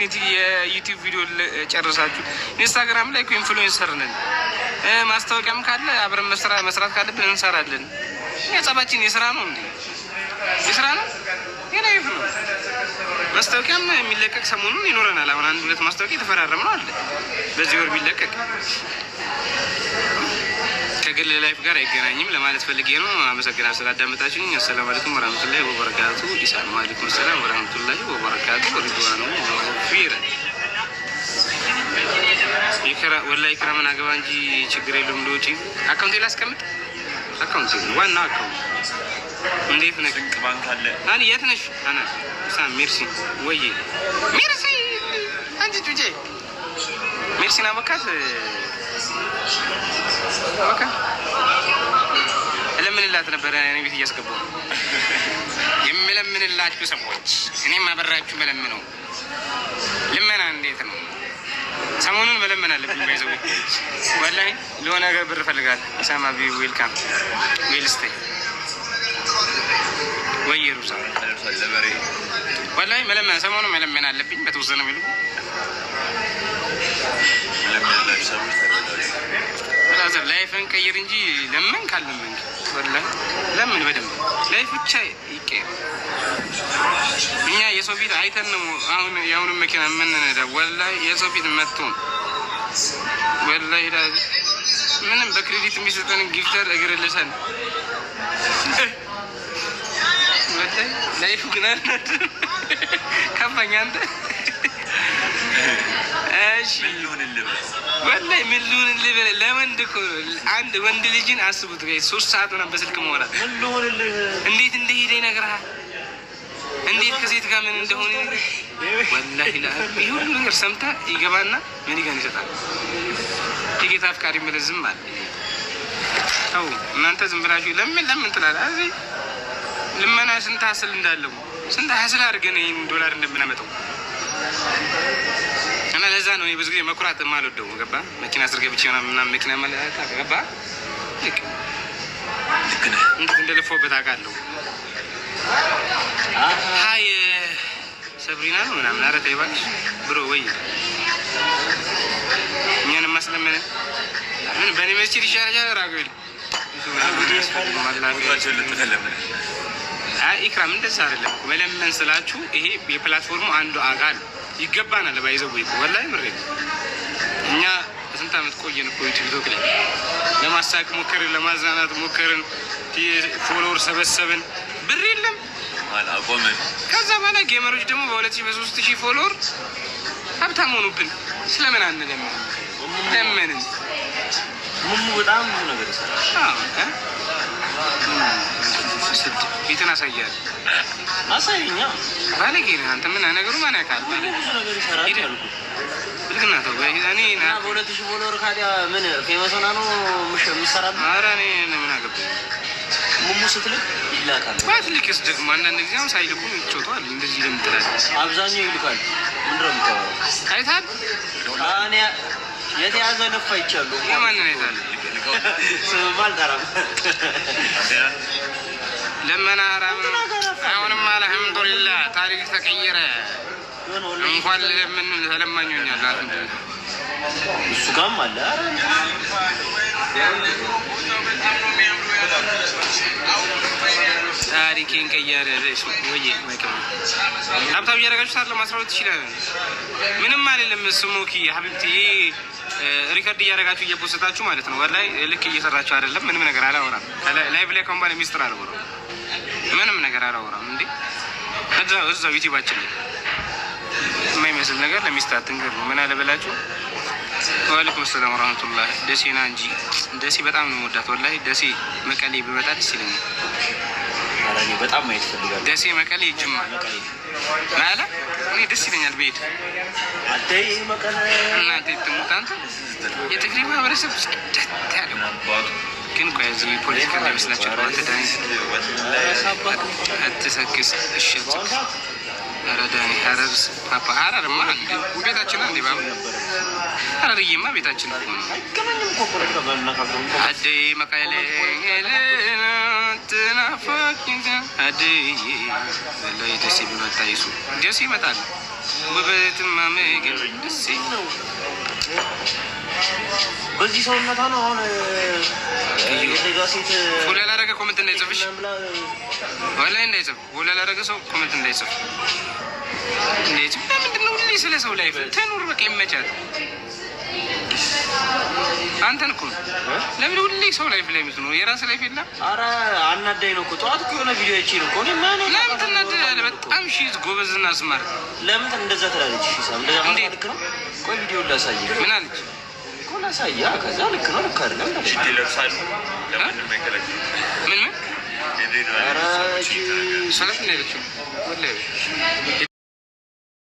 ዴፊኒትሊ የዩቲዩብ ቪዲዮ ጨርሳችሁ ኢንስታግራም ላይ ኢንፍሉዌንሰር ነን። ማስታወቂያም ካለ አብረን መስራት ካለብን እንሰራለን። የጸባችን የስራ ነው እንዴ? የስራ ነው የላይፍ ነው። ማስታወቂያም የሚለቀቅ ሰሞኑን ይኖረናል። አሁን 1-2 ማስታወቂያ የተፈራረም ነው አለ በዚህ ወር ቢለቀቅ ከግል ላይፍ ጋር አይገናኝም ለማለት ፈልጌ ነው። አመሰግናለሁ ስላዳመጣችሁኝ። አሰላሙ አለይኩም ወራህመቱላሂ ወበረካቱ። ኢሳም አለይኩም ሰላም ወራህመቱላሂ ወበረካቱ። ሪድዋኑ ፊራ ይከራ ወላሂ ኢክራምን አገባ እንጂ ችግር የለውም። ለውጪ አካውንቴ ላስቀምጥ። አካውንቴ ዋና አካውንት እንዴት ነህ? ባንክ አለ። አኒ የት ነሽ? አና ኢሳም ሜርሲ ወይ ሜርሲ አንቺ ጁጄ ሜርሲና በካት በቃ ለምንላት ነበር እኔ ቤት እያስገባሁ የምለምንላችሁ ሰዎች እኔም አበራችሁ መለምነው ልመና እንዴት ነው? ሰሞኑን መለመን አለብኝ። ባይዘው ወላሂ ለሆነ ነገር ብር እፈልጋለሁ። ኢሳማ ቢ ዌልካም ዌልስቴይ ወይ ሩሳ ወላሂ መለመን ሰሞኑን መለመን አለብኝ። በተወሰነ ሚሉ መለመንላችሁ ሰዎች ተረዳችሁ። ላይፍን ቀይር እንጂ ለምን ካልለምን ወላሂ ለምን በደንብ ላይፍ ብቻ ይቀየር። እኛ የሰው ፊት አይተን ነው አሁን የአሁኑን መኪና የምንነዳው። ወላሂ የሰው ፊት መጥቶ ወላሂ ምንም በክሬዲት የሚሰጠን ጊፍተር እግር ልሰን ወላሂ ላይፍ ግን አናት ከፋኝ አንተ። እሺ ወላሂ ምን ልሁን ልበል? ለወንድ እኮ አንድ ወንድ ልጅን አስቡት ጋር 3 ሰዓት ሆነ በስልክ መውራት እንዴት እንደሄደ ይነግርሃል። እንዴት ከሴት ጋር ምን እንደሆነ ወላሂ ይሄ ሁሉ ነገር ሰምታ ይገባና ምን ይገን ይሰጣል። የጌታ አፍቃሪ ምልዝም አለ። አው እናንተ ዝም ብላችሁ ለምን ትላለህ? እዚህ ልመና ስንት ሀስል እንዳለው ስንት ሀስል አድርገን ይሄን ዶላር እንደምናመጣው እና ለዛ ነው ብዙ ጊዜ መኩራት የማልወደው። ገባ መኪና ስር ገብቼ ምናምን መኪና ማለት ገባ ልክ ነህ እንዴት እንደለፈውበት አውቃለሁ። ሀይ ሰብሪና ነው ምናምን ኧረ ተይ እባክሽ ብሮ ወይ እኛን ማስለመነ ምን በኔ መስጂድ ይሻላል ራጉል ኢክራም እንደዛ አይደለም። መለመን ስላችሁ ይሄ የፕላትፎርሙ አንዱ አካል ይገባናል። ባይዘው ወይ ወላሂ ምሬ እኛ ስንት አመት ቆየን እኮ ዩቲዩብ ላይ ለማሳቅ ሞከርን፣ ለማዝናናት ሞከርን፣ ፎሎወር ሰበሰብን፣ ብር የለም አቆመን። ከዛ በኋላ ጌመሮች ደግሞ በ2000 በ3000 ፎሎወር ሀብታም ሆኑብን። ስለምን አንለምን? ለምንን ሙሙ በጣም ብዙ ነገር ይሰራል። ቤትን አሳያለሁ። አሳይኛ ባለጌ ነህ አንተ። ምን ነገሩ ማን ያውቃል? ብዙ ነገር ይሰራል አልኩ። ብልግና ተው እኔ እና በ2000 ፎሎወር ካዲያ ምን ፌመስ ሆና ነው የሚሰራው? ኧረ እኔ ምን አገባኝ? ሙሙ ስትልክ ይላካል። ባትልክስ ደግሞ አንዳንድ ጊዜ አሁን ሳይልኩ ይጮታል። እንደዚህ ለምትላል አብዛኛው ይልካል። ምንድነው የምታወራው? አይታል እኔ የተያዘ ለፋ ይቻሉ የማንን አይታል? ስማል ታራም ለመና አራም አሁንም አልሐምዱሊላህ ታሪክ ተቀየረ። እንኳን ለምን ተለማኙኛል አሁን እሱ ጋም አለ ታሪክን ቀየረ። ወይ ማይከም ሀብታም እያደረጋችሁ ሳለ 12 ይችላል። ምንም አይደለም። ስሞኪ ሀቢብቲ ሪከርድ እያደረጋችሁ እየፖስታችሁ ማለት ነው። ወላሂ ልክ እየሰራችሁ አይደለም። ምንም ነገር አላወራም። ላይቭ ላይ ኮምባኒ ሚስጥር አላወራም። ምንም ነገር አላወራም። እንዴ እዛው ዩቲዩባችን ላይ የማይመስል ነገር ለሚስት አትንገር ነው። ምን አለ በላችሁ። ወአለይኩም ሰላም ወራህመቱላህ። ደሴና እንጂ ደሴ በጣም ነው የምወዳት። ወላሂ ደሴ መቀሌ ብመጣ ደስ ይለኛል። አራኒ በጣም ማየት ፈልጋለሁ። ደሴ መቀሌ ጅማ መቀሌ ማለ እኔ ደስ ይለኛል። ቤት አደይ መቀሌ እናንተ ትሙታንተ የትግሬ ማህበረሰብ ጽድት ያለው ግን ቆይ እዚህ ፖለቲካ እንደመስላችሁ ነው። አንተ ዳኒ አትሰክስ እሸት አረዳኒ ሐረርስ ፓፓ ሐረርማ ቤታችን አንዴ ባብ ሐረርዬማ ቤታችን ነው። አደይ መቀሌ ተናፋቂ አደይ ላይ ደስ ይመጣ ይሱ ደስ ይመጣል። ውበትማ ግን ደስ ነው። በዚህ ሰውነቷ ነው አሁን ሴት ፎሎ ያላደረገ ኮመንት እንዳይጽፍሽ ወላሂ እንዳይጽፍ ፎሎ ያላደረገ ሰው ኮመንት እንዳይጽፍ። እንዴት ምንድን ነው ሁሌ ስለ ሰው ላይፍ ተኑር በቃ ይመቻት። አንተን እኮ ለምን ሁሌ ሰው ላይፍ ላይ ምትኖር የራስ ላይፍ የለም? ኧረ አናዳኝ ነው እኮ ጠዋት እኮ የሆነ ቪዲዮ አይቼ ነው እኮ እኔ ለምን ትናደዳለህ? በጣም ሺዝ ጎበዝና ስማርት ለምን እንደዛ ትላለች? እንደዛ ማለት ልክ ነው? ቆይ ቪዲዮ ላሳየህ። ምን አለች? ላሳያ ከዛ ልክ ነው ልክ አይደለም ሽቲ ለብሳሉ ለማንም አይከለክልም። ምን ምን ኧረ ሰለፍ ነው ያለችው ወላሂ